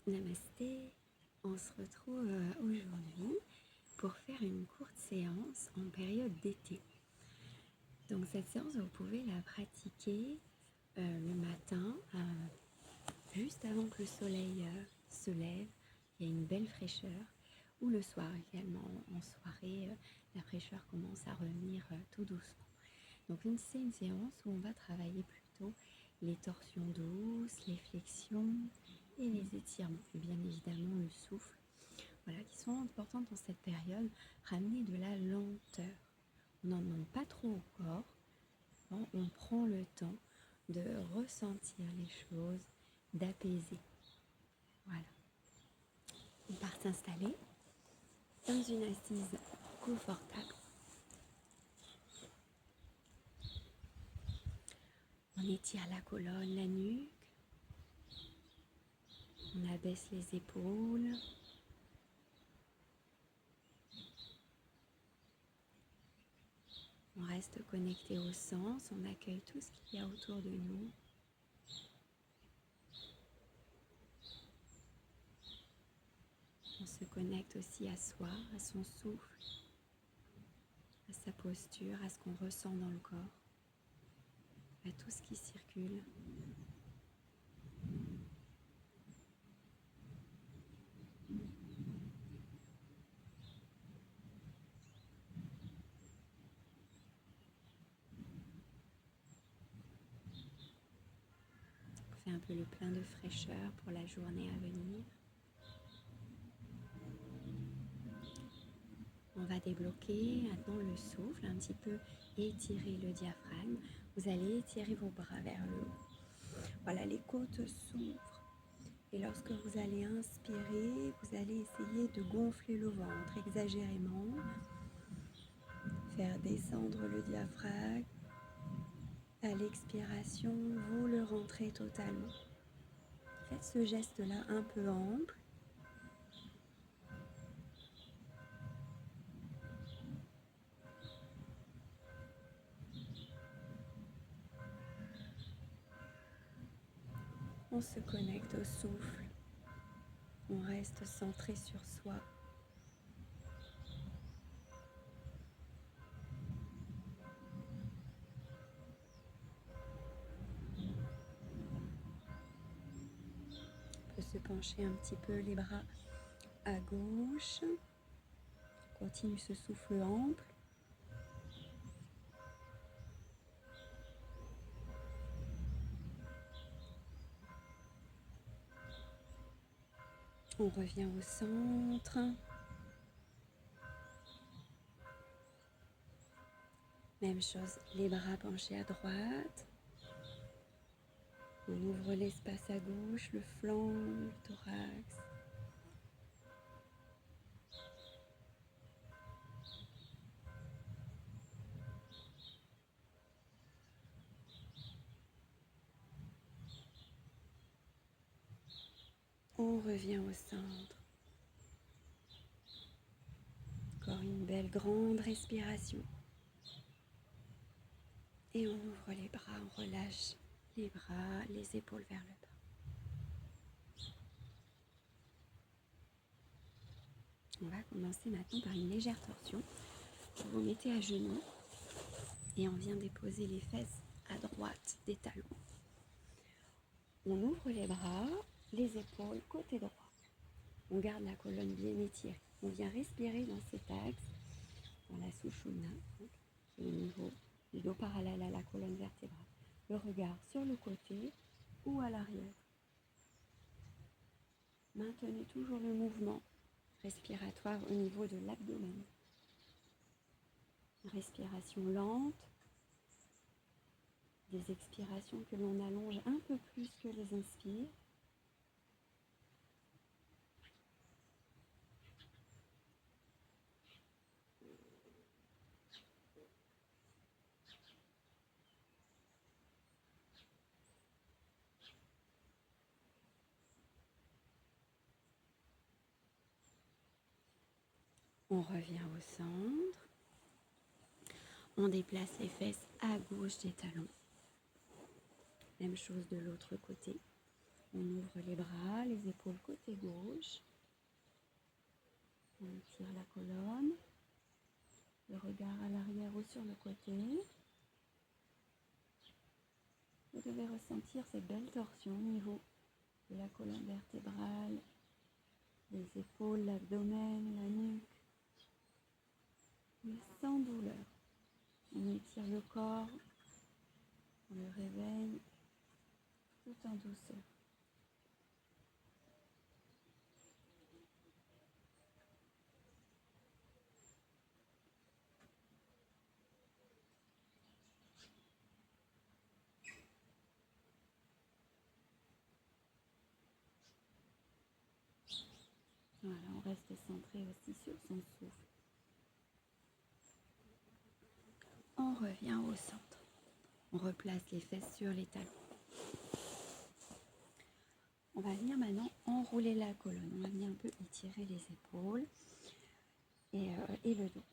Namasté, on se retrouve aujourd'hui pour faire une courte séance en période d'été. Donc cette séance, vous pouvez la pratiquer le matin, juste avant que le soleil se lève, il y a une belle fraîcheur, ou le soir également, en soirée, la fraîcheur commence à revenir tout doucement. Donc c'est une séance où on va travailler plutôt les torsions douces, les flexions et les étirements. Et bien évidemment le souffle, voilà, qui sont importants dans cette période. Ramener de la lenteur. On n'en demande pas trop au corps. Bon, on prend le temps de ressentir les choses, d'apaiser. Voilà. On part s'installer dans une assise confortable. On étire la colonne, la nuque. On abaisse les épaules. On reste connecté au sens, on accueille tout ce qu'il y a autour de nous. On se connecte aussi à soi, à son souffle, à sa posture, à ce qu'on ressent dans le corps, à tout ce qui circule. On fait un peu le plein de fraîcheur pour la journée à venir. On va débloquer maintenant le souffle, un petit peu étirer le diaphragme. Vous allez étirer vos bras vers le haut. Voilà, les côtes s'ouvrent. Et lorsque vous allez inspirer, vous allez essayer de gonfler le ventre exagérément. Faire descendre le diaphragme. À l'expiration, vous le rentrez totalement. Faites ce geste-là un peu ample. On se connecte au souffle. On reste centré sur soi. On peut se pencher un petit peu les bras à gauche. Continue ce souffle ample. On revient au centre. Même chose, les bras penchés à droite. On ouvre l'espace à gauche, le flanc, le thorax. On revient au centre. Encore une belle grande respiration. Et on ouvre les bras, on relâche les bras, les épaules vers le bas. On va commencer maintenant par une légère torsion. Vous vous mettez à genoux et on vient déposer les fesses à droite des talons. On ouvre les bras, les épaules côté droit. On garde la colonne bien étirée. On vient respirer dans cet axe, dans la Sushumna, au niveau du dos parallèle à la colonne vertébrale. Le regard sur le côté ou à l'arrière. Maintenez toujours le mouvement respiratoire au niveau de l'abdomen. Respiration lente. Des expirations que l'on allonge un peu plus que les inspires. On revient au centre. On déplace les fesses à gauche des talons. Même chose de l'autre côté. On ouvre les bras, les épaules côté colonne. Le regard à l'arrière ou sur le côté. Vous devez ressentir cette belle torsion au niveau de la colonne vertébrale, les épaules, l'abdomen, la nuque. Mais sans douleur. On étire le corps, on le réveille tout en douceur. Voilà, on reste centré aussi sur son souffle. On revient au centre. On replace les fesses sur les talons. On va venir maintenant enrouler la colonne. On va venir un peu étirer les épaules et le dos.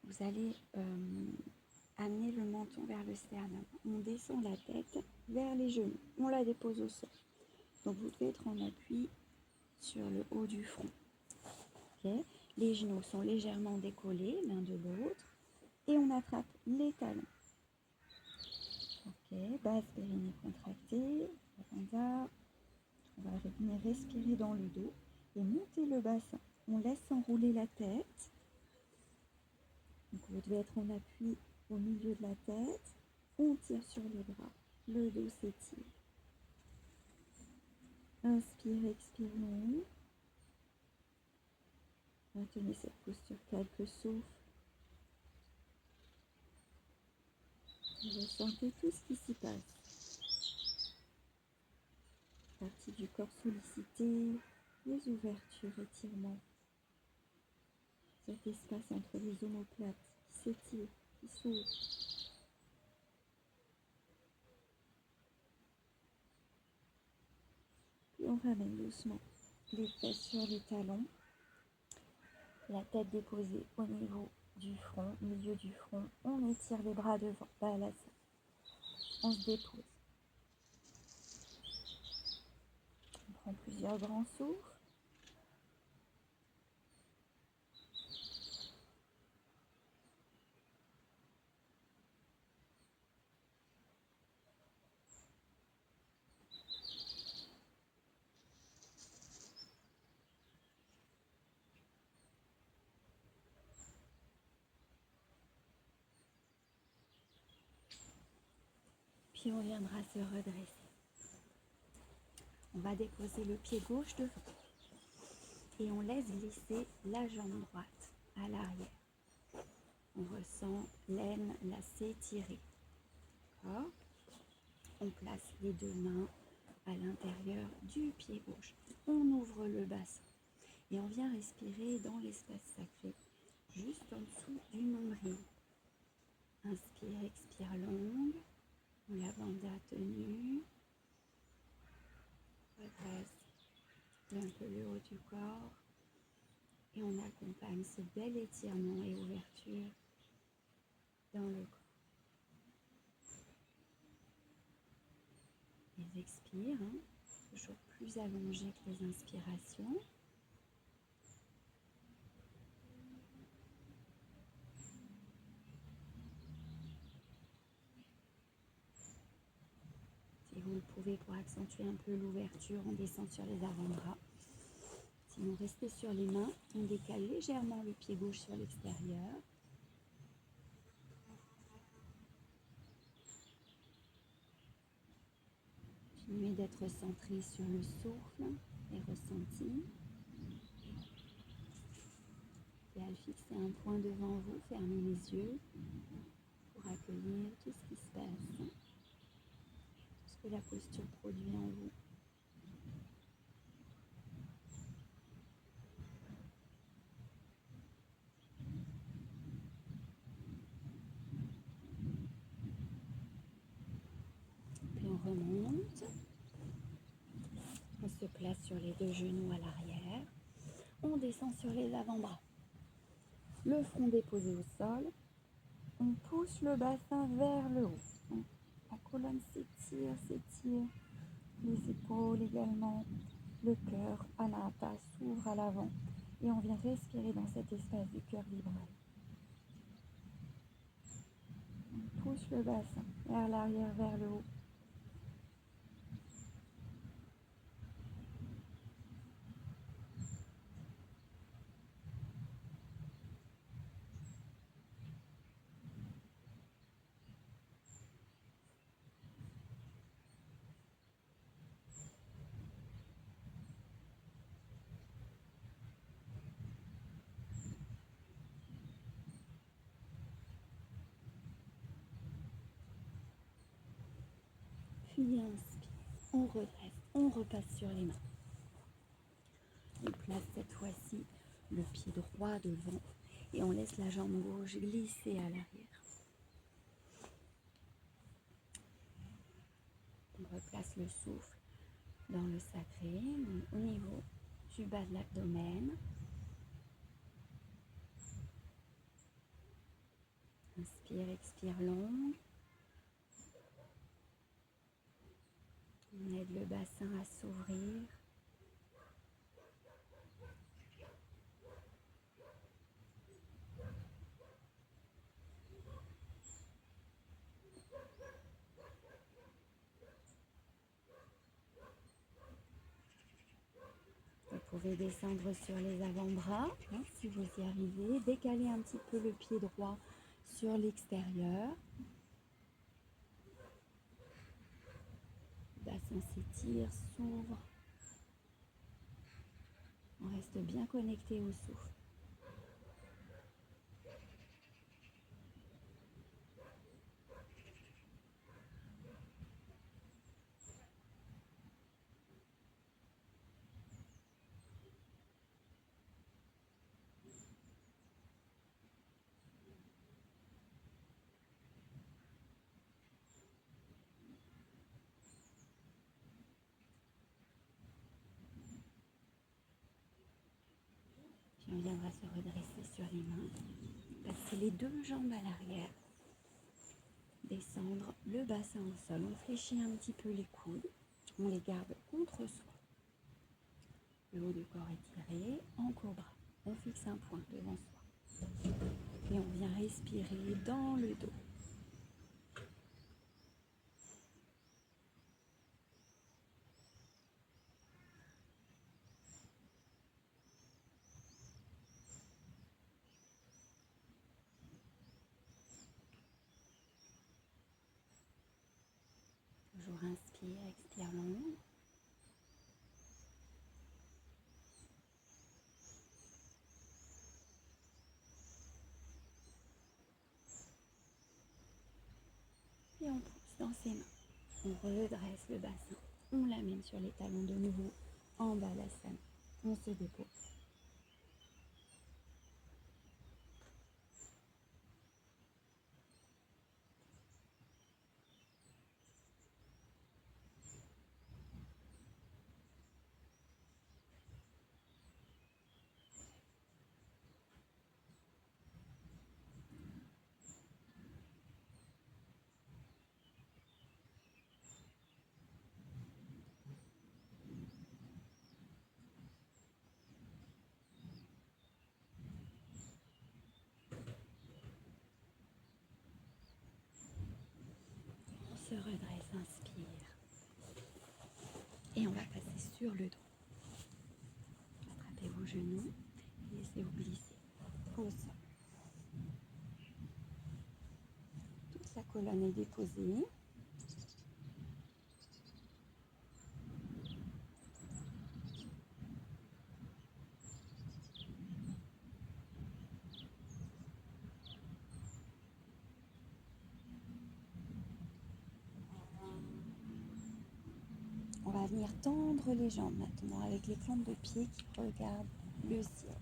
Vous allez amener le menton vers le sternum. On descend la tête vers les genoux. On la dépose au sol. Donc vous devez être en appui sur le haut du front. Okay. Les genoux sont légèrement décollés l'un de l'autre et on attrape les talons. Ok, base périnée contractée, on va venir respirer dans le dos et monter le bassin. On laisse enrouler la tête. Donc vous devez être en appui au milieu de la tête. On tire sur les bras, le dos s'étire. Inspire, expire long. Maintenez cette posture quelques souffles. Ressentez tout ce qui s'y passe. Partie du corps sollicité, les ouvertures, étirements. Cet espace entre les omoplates qui s'étire, qui s'ouvre. Puis on ramène doucement les fesses sur les talons. La tête déposée au niveau du front, milieu du front. On étire les bras devant, balasana. On se dépose. On prend plusieurs grands souffles. Puis on viendra se redresser. On va déposer le pied gauche devant. Et on laisse glisser la jambe droite à l'arrière. On ressent l'aine, la s'étirer. D'accord ? On place les deux mains à l'intérieur du pied gauche. On ouvre le bassin et on vient respirer dans l'espace sacré, juste en dessous du nombril. Inspire, expire longue. La banda tenue. Redresse un peu le haut du corps. Et on accompagne ce bel étirement et ouverture dans le corps. Les expires, toujours plus allongés que les inspirations. Si vous le pouvez, pour accentuer un peu l'ouverture, on descend sur les avant-bras. Sinon, restez sur les mains. On décale légèrement le pied gauche sur l'extérieur. Continuez d'être centré sur le souffle et ressenti. Et à le fixer un point devant vous, fermez les yeux pour accueillir tout ce qui se passe, tout ce que la posture produit en vous. Puis on remonte. On se place sur les deux genoux à l'arrière. On descend sur les avant-bras. Le front déposé au sol. On pousse le bassin vers le haut. Donc, la colonne s'étire, s'étire. Les épaules également. Le cœur, Anahata, s'ouvre à l'avant. Et on vient respirer dans cet espace du cœur vibral. On pousse le bassin vers l'arrière, vers le haut. Puis inspire, on redresse, on repasse sur les mains. On place cette fois-ci le pied droit devant et on laisse la jambe gauche glisser à l'arrière. On replace le souffle dans le sacré, au niveau du bas de l'abdomen. Inspire, expire longue. On aide le bassin à s'ouvrir. Vous pouvez descendre sur les avant-bras, si vous y arrivez. Décaler un petit peu le pied droit sur l'extérieur. Le bassin s'étire, s'ouvre. On reste bien connecté au souffle. Puis on viendra se redresser sur les mains. Passer les deux jambes à l'arrière. Descendre le bassin au sol. On fléchit un petit peu les coudes. On les garde contre soi. Le haut du corps étiré, en cobra. On fixe un point devant soi. Et on vient respirer dans le dos. Toujours inspire, expire long. Et on pousse dans ses mains. On redresse le bassin. On l'amène sur les talons de nouveau en balasana. On se dépose. On se redresse, inspire. Et on va passer sur le dos. Attrapez vos genoux et laissez-vous glisser au sol. Toute la colonne est déposée. On va venir tendre les jambes maintenant avec les plantes de pied qui regardent le ciel.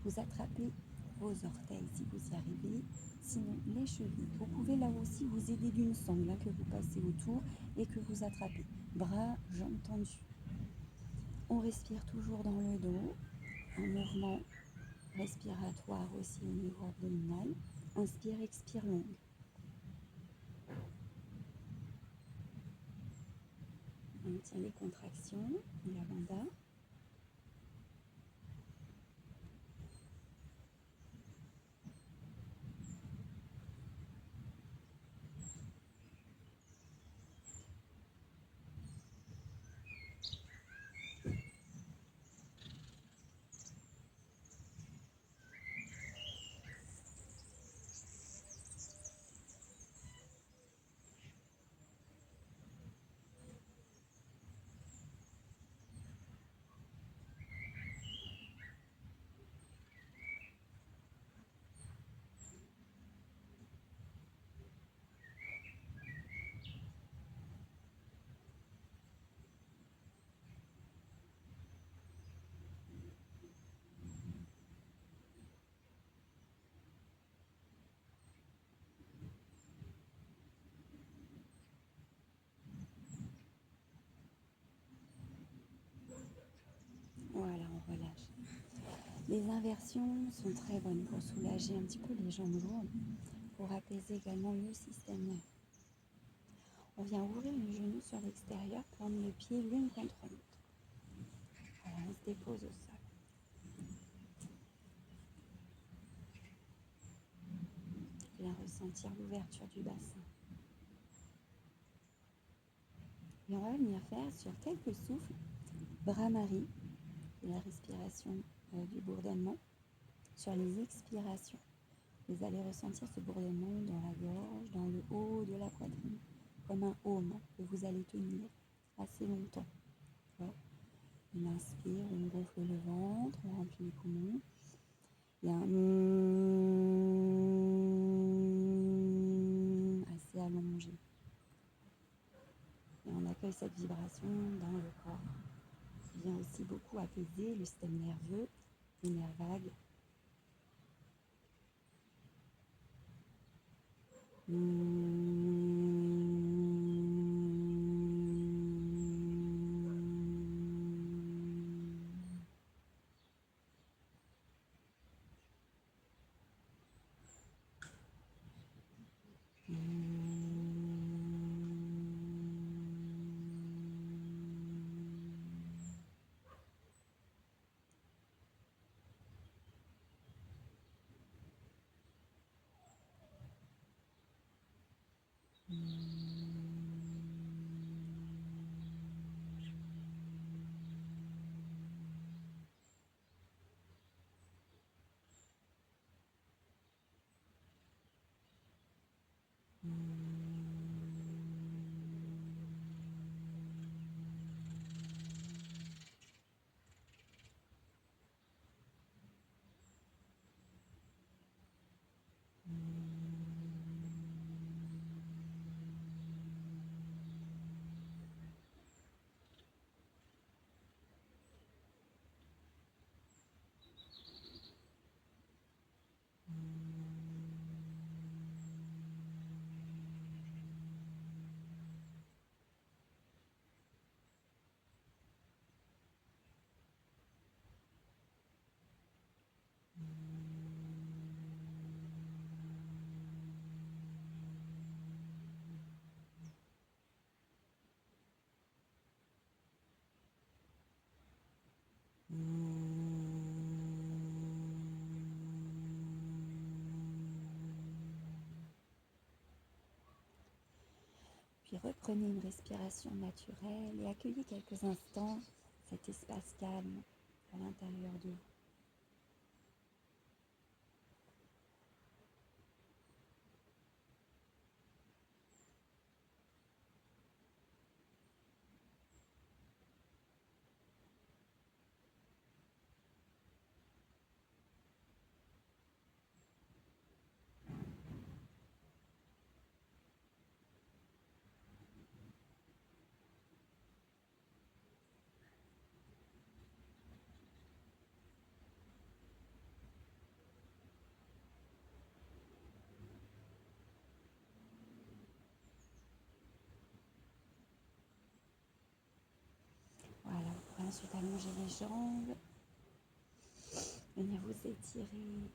Vous attrapez vos orteils si vous y arrivez, sinon les chevilles. Vous pouvez là aussi vous aider d'une sangle que vous passez autour et que vous attrapez. Bras, jambes tendues. On respire toujours dans le dos, un mouvement respiratoire aussi au niveau abdominal. Inspire, expire longue. On tient les contractions, la banda. relâche. Les inversions sont très bonnes pour soulager un petit peu les jambes lourdes, pour apaiser également le système nerveux. On vient ouvrir les genoux sur l'extérieur, prendre les pieds l'une contre l'autre. Voilà, on se dépose au sol. Bien ressentir l'ouverture du bassin. Et on va venir faire sur quelques souffles, Bhramari, la respiration du bourdonnement, sur les expirations. Vous allez ressentir ce bourdonnement dans la gorge, dans le haut de la poitrine, comme un aume que vous allez tenir assez longtemps. On inspire, on gonfle le ventre, on remplit les poumons. Il y a un assez allongé. Et on accueille cette vibration dans le corps, qui vient aussi beaucoup apaiser le système nerveux, les nerfs vagues. Puis reprenez une respiration naturelle et accueillez quelques instants cet espace calme à l'intérieur de vous. Voilà, vous pouvez ensuite allonger les jambes, venir vous étirer,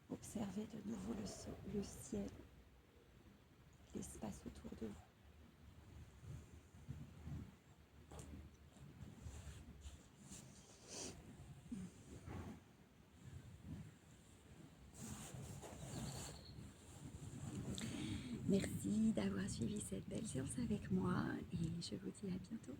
observer de nouveau le ciel, l'espace autour de vous. Merci d'avoir suivi cette belle séance avec moi et je vous dis à bientôt.